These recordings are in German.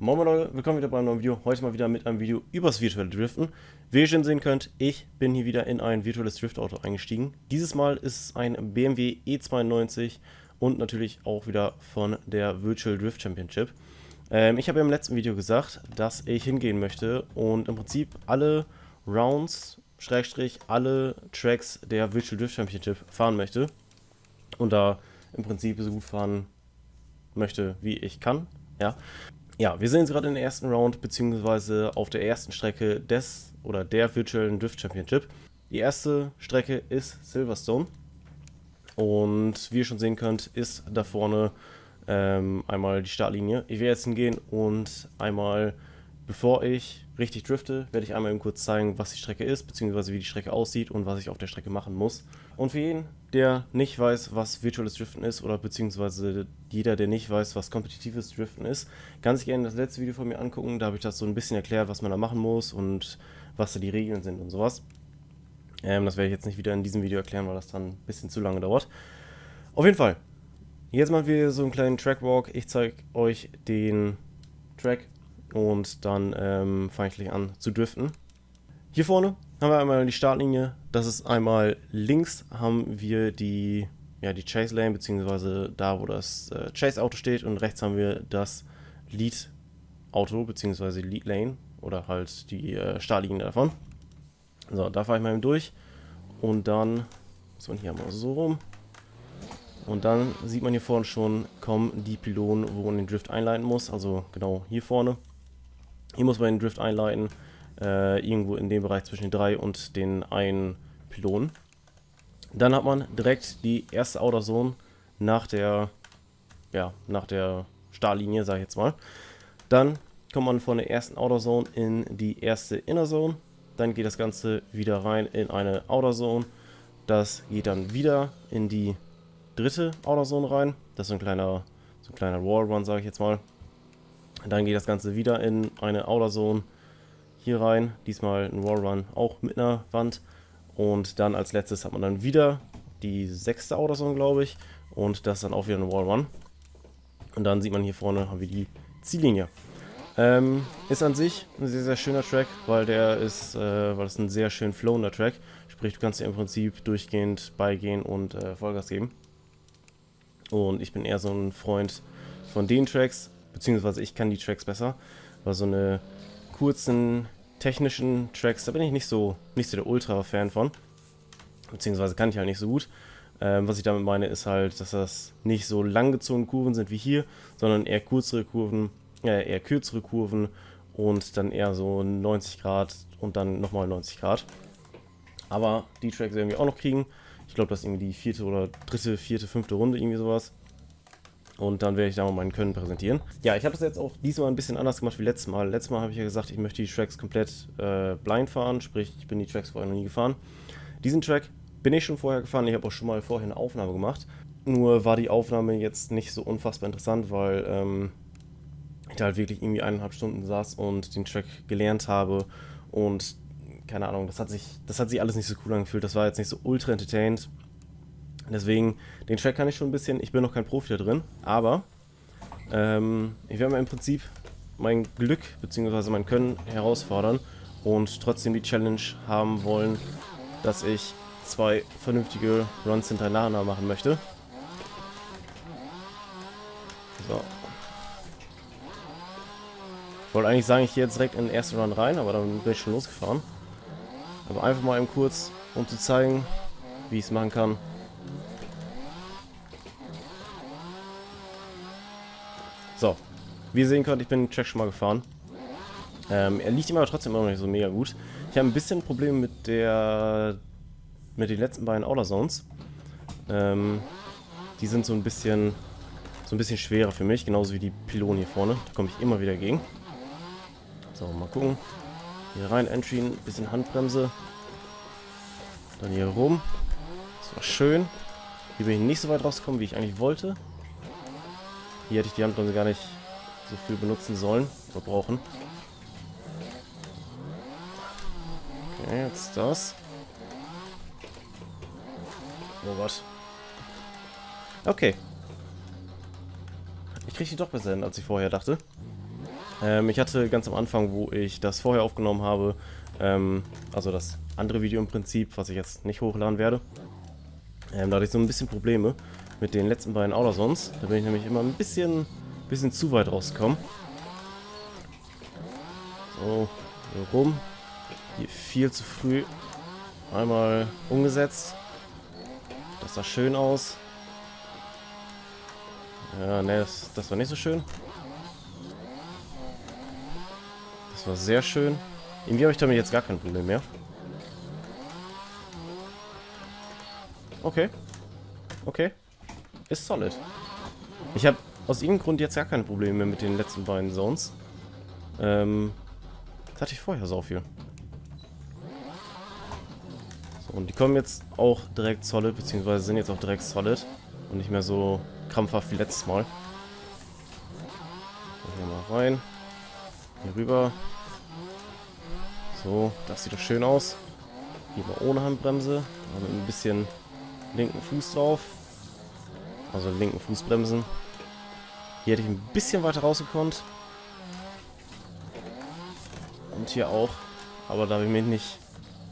Moin Leute, willkommen wieder beim neuen Video. Heute mal wieder mit einem Video übers virtuelle Driften. Wie ihr schon sehen könnt, ich bin hier wieder in ein virtuelles Driftauto eingestiegen. Dieses Mal ist es ein BMW E92 und natürlich auch wieder von der Virtual Drift Championship. Ich habe ja im letzten Video gesagt, dass ich hingehen möchte und im Prinzip alle Rounds, Schrägstrich, alle Tracks der Virtual Drift Championship fahren möchte. Und da im Prinzip so gut fahren möchte, wie ich kann. Ja, wir sind jetzt gerade in der ersten Round, beziehungsweise auf der ersten Strecke des oder der Virtual Drift Championship. Die erste Strecke ist Silverstone. Und wie ihr schon sehen könnt, ist da vorne einmal die Startlinie. Ich werde jetzt hingehen und einmal, bevor ich richtig drifte, werde ich einmal eben kurz zeigen, was die Strecke ist, beziehungsweise wie die Strecke aussieht und was ich auf der Strecke machen muss. Und für jeden, der nicht weiß, was virtuelles Driften ist, oder beziehungsweise jeder, der nicht weiß, was kompetitives Driften ist, kann sich gerne das letzte Video von mir angucken. Da habe ich das so ein bisschen erklärt, was man da machen muss und was da die Regeln sind und sowas. Das werde ich jetzt nicht wieder in diesem Video erklären, weil das dann ein bisschen zu lange dauert. Auf jeden Fall, jetzt machen wir so einen kleinen Trackwalk. Ich zeige euch den Track und dann fange ich gleich an zu driften. Hier vorne haben wir einmal die Startlinie. Das ist einmal links haben wir die Chase Lane, beziehungsweise da, wo das Chase Auto steht, und rechts haben wir das Lead Auto, beziehungsweise Lead Lane oder halt die Startlinie davon. So, da fahre ich mal eben durch und dann muss man hier mal so rum. Und dann sieht man hier vorne schon, kommen die Pylonen, wo man den Drift einleiten muss. Also genau hier vorne. Hier muss man den Drift einleiten. Irgendwo in dem Bereich zwischen den 3 und den einen Pylonen. Dann hat man direkt die erste Outer Zone nach der Startlinie, sage ich jetzt mal. Dann kommt man von der ersten Outer Zone in die erste Inner Zone. Dann geht das Ganze wieder rein in eine Outer Zone. Das geht dann wieder in die dritte Outer Zone rein. Das ist so ein kleiner Wall Run, sage ich jetzt mal. Dann geht das Ganze wieder in eine Outer Zone hier rein. Diesmal ein Wall Run auch mit einer Wand. Und dann als letztes hat man dann wieder die sechste Outer Zone, glaube ich. Und das ist dann auch wieder ein Wall Run. Und dann sieht man hier vorne, haben wir die Ziellinie. Ist an sich ein sehr, sehr schöner Track, weil es ein sehr schön flowender Track. Sprich, du kannst hier im Prinzip durchgehend beigehen und Vollgas geben. Und ich bin eher so ein Freund von den Tracks, beziehungsweise ich kann die Tracks besser, weil so eine kurzen technischen Tracks, da bin ich nicht so der Ultra-Fan von, beziehungsweise kann ich halt nicht so gut. Was ich damit meine, ist halt, dass das nicht so langgezogene Kurven sind wie hier, sondern eher kürzere Kurven und dann eher so 90 Grad und dann nochmal 90 Grad. Aber die Tracks werden wir auch noch kriegen. Ich glaube, das ist irgendwie die vierte, fünfte Runde, irgendwie sowas. Und dann werde ich da mal mein Können präsentieren. Ja, ich habe das jetzt auch diesmal ein bisschen anders gemacht wie letztes Mal. Letztes Mal habe ich ja gesagt, ich möchte die Tracks komplett blind fahren, sprich, ich bin die Tracks vorher noch nie gefahren. Diesen Track bin ich schon vorher gefahren, ich habe auch schon mal vorher eine Aufnahme gemacht. Nur war die Aufnahme jetzt nicht so unfassbar interessant, weil ich da halt wirklich irgendwie 1,5 Stunden saß und den Track gelernt habe und keine Ahnung, das hat sich alles nicht so cool angefühlt, das war jetzt nicht so ultra entertained. Deswegen, den Track kann ich schon ein bisschen, ich bin noch kein Profi da drin, aber ich werde mal im Prinzip mein Glück bzw. mein Können herausfordern und trotzdem die Challenge haben wollen, dass ich 2 vernünftige Runs hintereinander machen möchte. So. Ich wollte eigentlich sagen, ich gehe jetzt direkt in den ersten Run rein, aber dann bin ich schon losgefahren. Aber einfach mal eben kurz, um zu zeigen, wie ich es machen kann. So, wie ihr sehen könnt, ich bin den Track schon mal gefahren. Er liegt immer trotzdem immer noch nicht so mega gut. Ich habe ein bisschen Probleme mit den letzten beiden Outer Zones. Die sind so ein bisschen schwerer für mich, genauso wie die Pylonen hier vorne. Da komme ich immer wieder gegen. So, mal gucken. Hier rein, Entry, ein bisschen Handbremse. Dann hier rum. Das war schön. Hier bin ich nicht so weit rausgekommen, wie ich eigentlich wollte. Hier hätte ich die Handbremse gar nicht so viel benutzen sollen oder brauchen. Okay, jetzt das. Oh Gott. Okay. Ich kriege die doch besser hin, als ich vorher dachte. Ich hatte ganz am Anfang, wo ich das vorher aufgenommen habe, also das andere Video im Prinzip, was ich jetzt nicht hochladen werde, da hatte ich so ein bisschen Probleme mit den letzten beiden Outer-Zones. Da bin ich nämlich immer ein bisschen zu weit rausgekommen. So, hier rum. Hier viel zu früh. Einmal umgesetzt. Das sah schön aus. Ja, ne, das war nicht so schön. Das war sehr schön. Irgendwie habe ich damit jetzt gar kein Problem mehr. Okay. Okay. Ist solid. Ich habe aus irgendeinem Grund jetzt gar keine Probleme mehr mit den letzten beiden Zones. Das hatte ich vorher so viel. So, und die kommen jetzt auch direkt solid, beziehungsweise sind jetzt auch direkt solid. Und nicht mehr so krampfhaft wie letztes Mal. So, hier mal rein. Hier rüber. So, das sieht doch schön aus. Hier mal ohne Handbremse. Aber mit ein bisschen linken Fuß drauf. Also linken Fußbremsen. Hier hätte ich ein bisschen weiter rausgekonnt. Und hier auch. Aber da habe ich mich nicht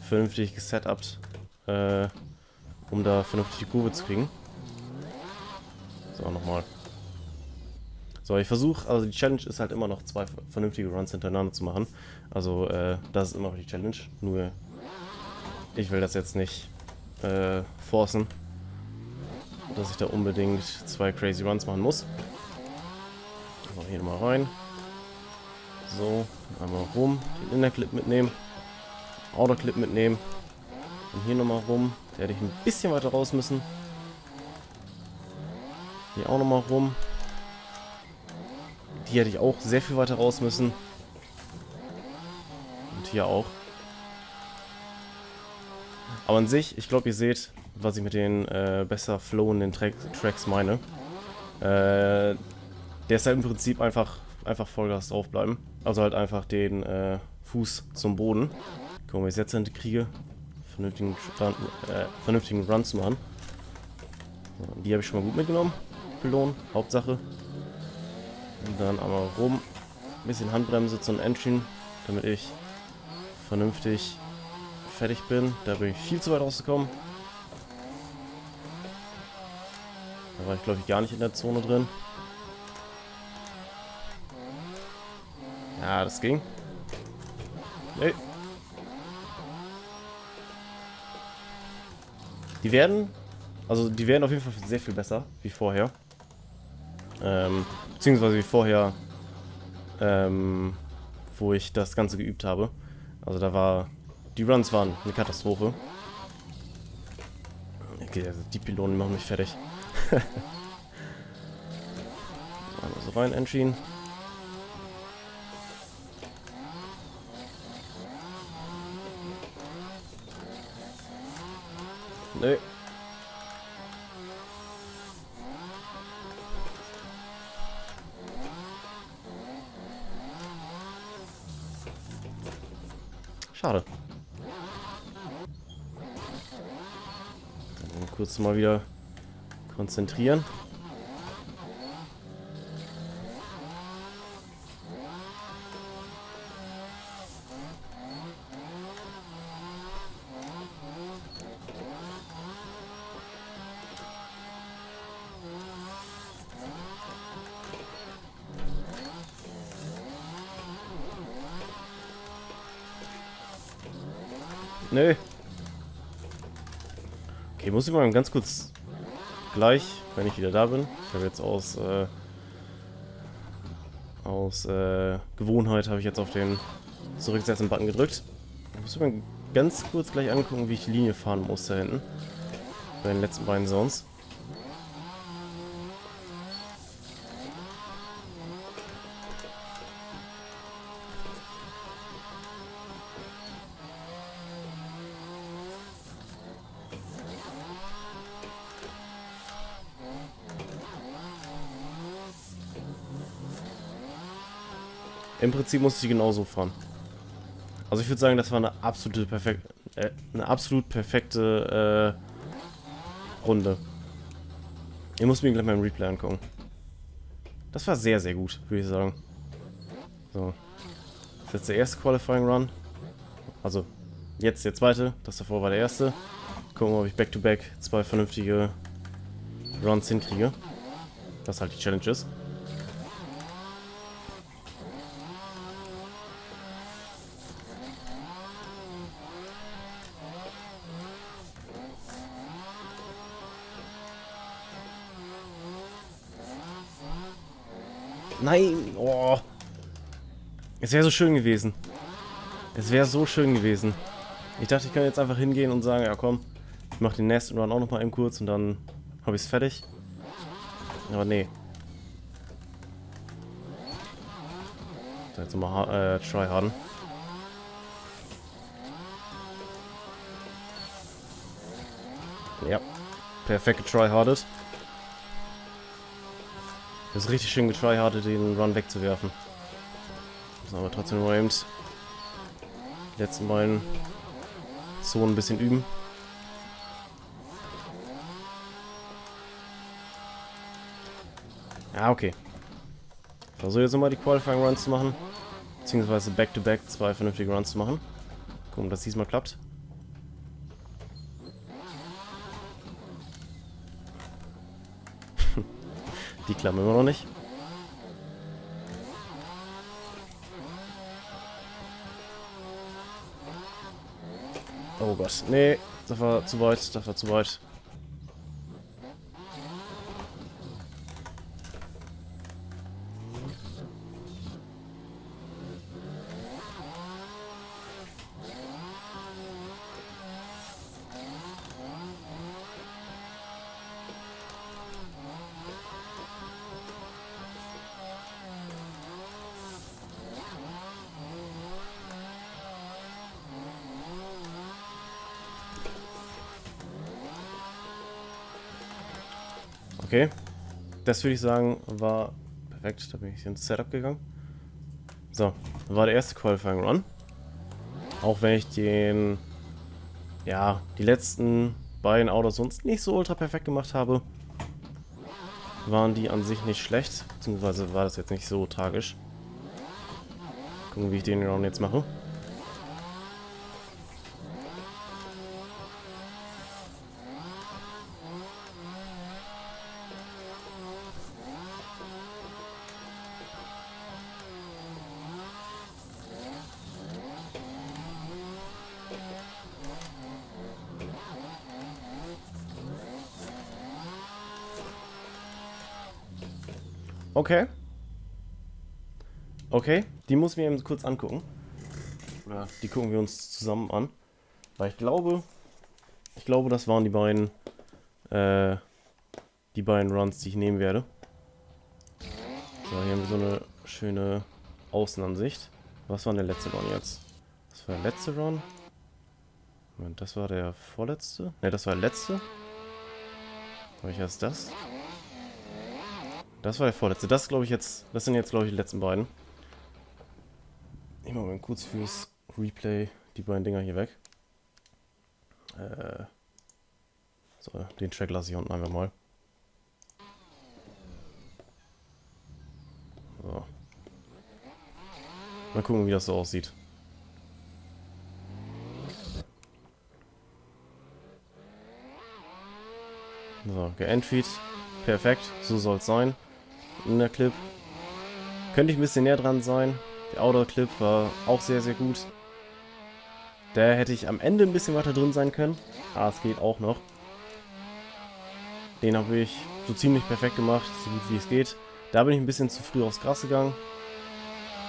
vernünftig gesetupt, um da vernünftig die Kurve zu kriegen. So, nochmal. So, ich versuche, also die Challenge ist halt immer noch 2 vernünftige Runs hintereinander zu machen. Also, das ist immer noch die Challenge. Nur, ich will das jetzt nicht forcen, dass ich da unbedingt 2 crazy Runs machen muss. So, hier mal rein. So, einmal rum, den Inner-Clip mitnehmen, Outer-Clip mitnehmen und hier nochmal rum. Da hätte ich ein bisschen weiter raus müssen. Hier auch nochmal rum. Die hätte ich auch sehr viel weiter raus müssen. Und hier auch. Aber an sich, ich glaube, ihr seht, was ich mit den besser flowenden Tracks meine. Der ist halt im Prinzip einfach Vollgas draufbleiben. Also halt einfach den Fuß zum Boden. Gucken, wie ich es jetzt hinkriege, vernünftigen Run zu machen. So, die habe ich schon mal gut mitgenommen. Belohnt, Hauptsache. Und dann einmal rum. Ein bisschen Handbremse zum Engine, damit ich vernünftig fertig bin. Da bin ich viel zu weit rausgekommen. Da war ich, glaube ich, gar nicht in der Zone drin. Ja, das ging. Nee. Die werden auf jeden Fall sehr viel besser wie vorher. Beziehungsweise wie vorher, wo ich das Ganze geübt habe. Also die Runs waren eine Katastrophe. Okay, also die Pylonen machen mich fertig. Einmal so rein, Engine. Nee. Schade. Dann kurz mal wieder konzentrieren. Nö. Okay, muss ich mal ganz kurz gleich, wenn ich wieder da bin. Ich habe jetzt aus Gewohnheit habe ich jetzt auf den Zurücksetzen-Button gedrückt. Ich muss mir ganz kurz gleich angucken, wie ich die Linie fahren muss da hinten. Bei den letzten beiden Zones. Im Prinzip muss ich genauso fahren. Also ich würde sagen, das war eine absolut perfekte Runde. Ich muss mir gleich mal im Replay angucken. Das war sehr, sehr gut, würde ich sagen. So. Das ist jetzt der erste Qualifying Run. Also, jetzt der zweite. Das davor war der erste. Gucken, ob ich back-to-back 2 vernünftige Runs hinkriege. Was halt die Challenge ist. Nein! Oh! Es wäre so schön gewesen. Es wäre so schön gewesen. Ich dachte, ich kann jetzt einfach hingehen und sagen, ja komm, ich mache den nächsten Run auch nochmal eben kurz und dann habe ich es fertig. Aber nee. So, jetzt nochmal tryharden. Ja. Perfekt getryhardet. Das ist richtig schön getryhardet, den Run wegzuwerfen. Müssen aber trotzdem nur eben die letzten beiden Zonen ein bisschen üben. Ja, okay. Ich versuche jetzt nochmal die Qualifying Runs zu machen. Beziehungsweise back-to-back 2 vernünftige Runs zu machen. Gucken, ob das diesmal klappt. Die klappen immer noch nicht. Oh Gott, nee, das war zu weit, das war zu weit. Okay, das würde ich sagen, war perfekt. Da bin ich ins Setup gegangen. So, war der erste Qualifying Run. Auch wenn ich den, ja, die letzten beiden Autos sonst nicht so ultra perfekt gemacht habe, waren die an sich nicht schlecht. Beziehungsweise war das jetzt nicht so tragisch. Gucken, wie ich den Run jetzt mache. Okay. Okay, die muss ich mir eben kurz angucken. Oder die gucken wir uns zusammen an. Weil ich glaube, das waren die beiden Runs, die ich nehmen werde. So, hier haben wir so eine schöne Außenansicht. Was war denn der letzte Run jetzt? Das war der letzte Run. Moment, das war der vorletzte. Ne, das war der letzte. Welcher ist das? Das war der vorletzte. Das glaube ich jetzt. Das sind jetzt, glaube ich, die letzten beiden. Ich mache mal kurz fürs Replay die beiden Dinger hier weg. So, den Track lasse ich unten einfach mal. So. Mal gucken, wie das so aussieht. So, geentries. Perfekt, so soll es sein. In der Clip. Könnte ich ein bisschen näher dran sein. Der Outdoor-Clip war auch sehr, sehr gut. Da hätte ich am Ende ein bisschen weiter drin sein können. Ah, es geht auch noch. Den habe ich so ziemlich perfekt gemacht, so gut wie es geht. Da bin ich ein bisschen zu früh aufs Gras gegangen.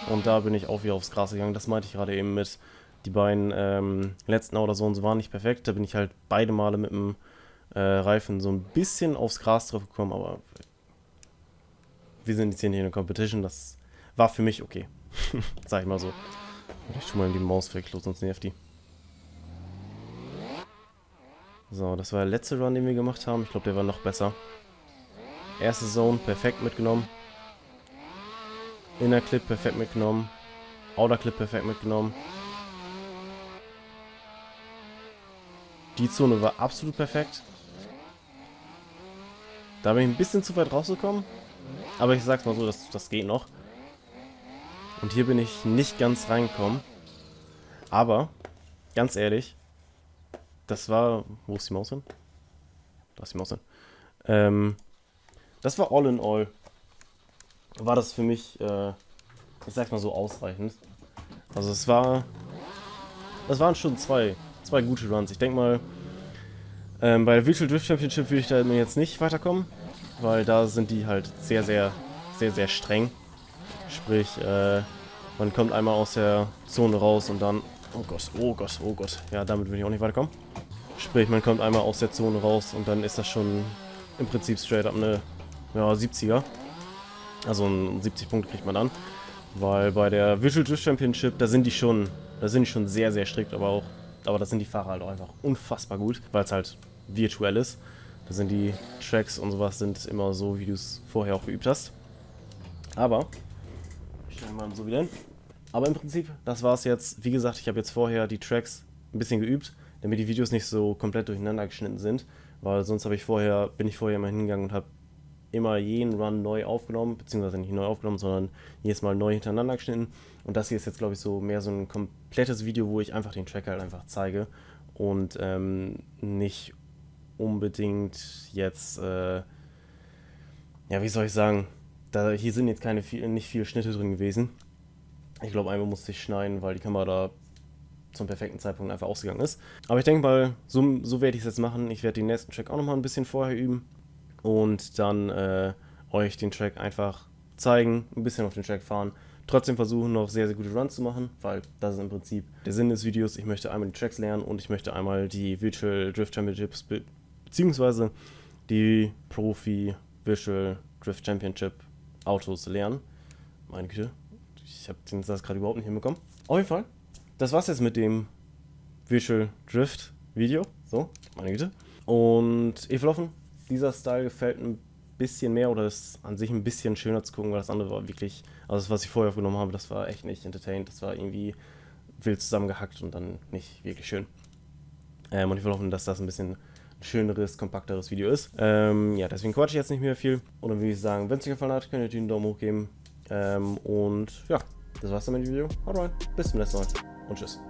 Und da bin ich auch wieder aufs Gras gegangen. Das meinte ich gerade eben mit, die beiden letzten Outer-Zones waren nicht perfekt. Da bin ich halt beide Male mit dem Reifen so ein bisschen aufs Gras drauf gekommen, aber wir sind jetzt hier nicht in der Competition. Das war für mich okay. Sag ich mal so. Ich tue mal die Maus weg, sonst nervt die. So, das war der letzte Run, den wir gemacht haben. Ich glaube, der war noch besser. Erste Zone, perfekt mitgenommen. Inner Clip, perfekt mitgenommen. Outer Clip, perfekt mitgenommen. Die Zone war absolut perfekt. Da bin ich ein bisschen zu weit rausgekommen. Aber ich sag's mal so, das geht noch. Und hier bin ich nicht ganz reingekommen. Aber, ganz ehrlich, das war... Wo ist die Maus hin? Da ist die Maus hin. Das war all in all. War das für mich, ich sag's mal so, ausreichend. Also das waren schon zwei gute Runs. Ich denke mal, bei der Virtual Drift Championship würde ich da jetzt nicht weiterkommen, weil da sind die halt sehr, sehr streng. Sprich, man kommt einmal aus der Zone raus und dann, oh Gott, ja, damit würde ich auch nicht weiterkommen. Sprich, man kommt einmal aus der Zone raus und dann ist das schon im Prinzip straight up eine 70er. Also 70 Punkte kriegt man dann. Weil bei der Virtual Drift Championship, da sind die schon sehr strikt, aber da sind die Fahrer halt auch einfach unfassbar gut, weil es halt virtuell ist. Da sind die Tracks und sowas sind immer so, wie du es vorher auch geübt hast. Aber, ich stelle mal so wieder hin. Aber im Prinzip, das war's jetzt. Wie gesagt, ich habe jetzt vorher die Tracks ein bisschen geübt, damit die Videos nicht so komplett durcheinander geschnitten sind. Weil sonst bin ich vorher immer hingegangen und habe immer jeden Run neu aufgenommen, beziehungsweise nicht neu aufgenommen, sondern jedes Mal neu hintereinander geschnitten. Und das hier ist jetzt, glaube ich, so mehr so ein komplettes Video, wo ich einfach den Track halt einfach zeige und nicht unbedingt jetzt, ja, wie soll ich sagen, hier sind jetzt nicht viele Schnitte drin gewesen. Ich glaube, einmal musste ich schneiden, weil die Kamera da zum perfekten Zeitpunkt einfach ausgegangen ist. Aber ich denke mal, so werde ich es jetzt machen. Ich werde den nächsten Track auch nochmal ein bisschen vorher üben und dann euch den Track einfach zeigen, ein bisschen auf den Track fahren. Trotzdem versuchen, noch sehr, sehr gute Runs zu machen, weil das ist im Prinzip der Sinn des Videos. Ich möchte einmal die Tracks lernen und ich möchte einmal die Virtual Drift Championships beziehungsweise die Profi Virtual Drift Championship Autos lernen. Meine Güte, ich habe den Satz gerade überhaupt nicht hinbekommen. Auf jeden Fall, das war's jetzt mit dem Virtual Drift Video. So, meine Güte. Und ich will hoffen, dieser Style gefällt ein bisschen mehr oder ist an sich ein bisschen schöner zu gucken, weil das andere war wirklich, also das, was ich vorher aufgenommen habe, das war echt nicht entertained. Das war irgendwie wild zusammengehackt und dann nicht wirklich schön. Und ich will hoffen, dass das ein bisschen schöneres, kompakteres Video ist. Ja, deswegen quatsche ich jetzt nicht mehr viel. Und dann würde ich sagen, wenn es euch gefallen hat, könnt ihr einen Daumen hoch geben. Und ja, das war's dann mit dem Video. Haut rein, bis zum nächsten Mal und tschüss.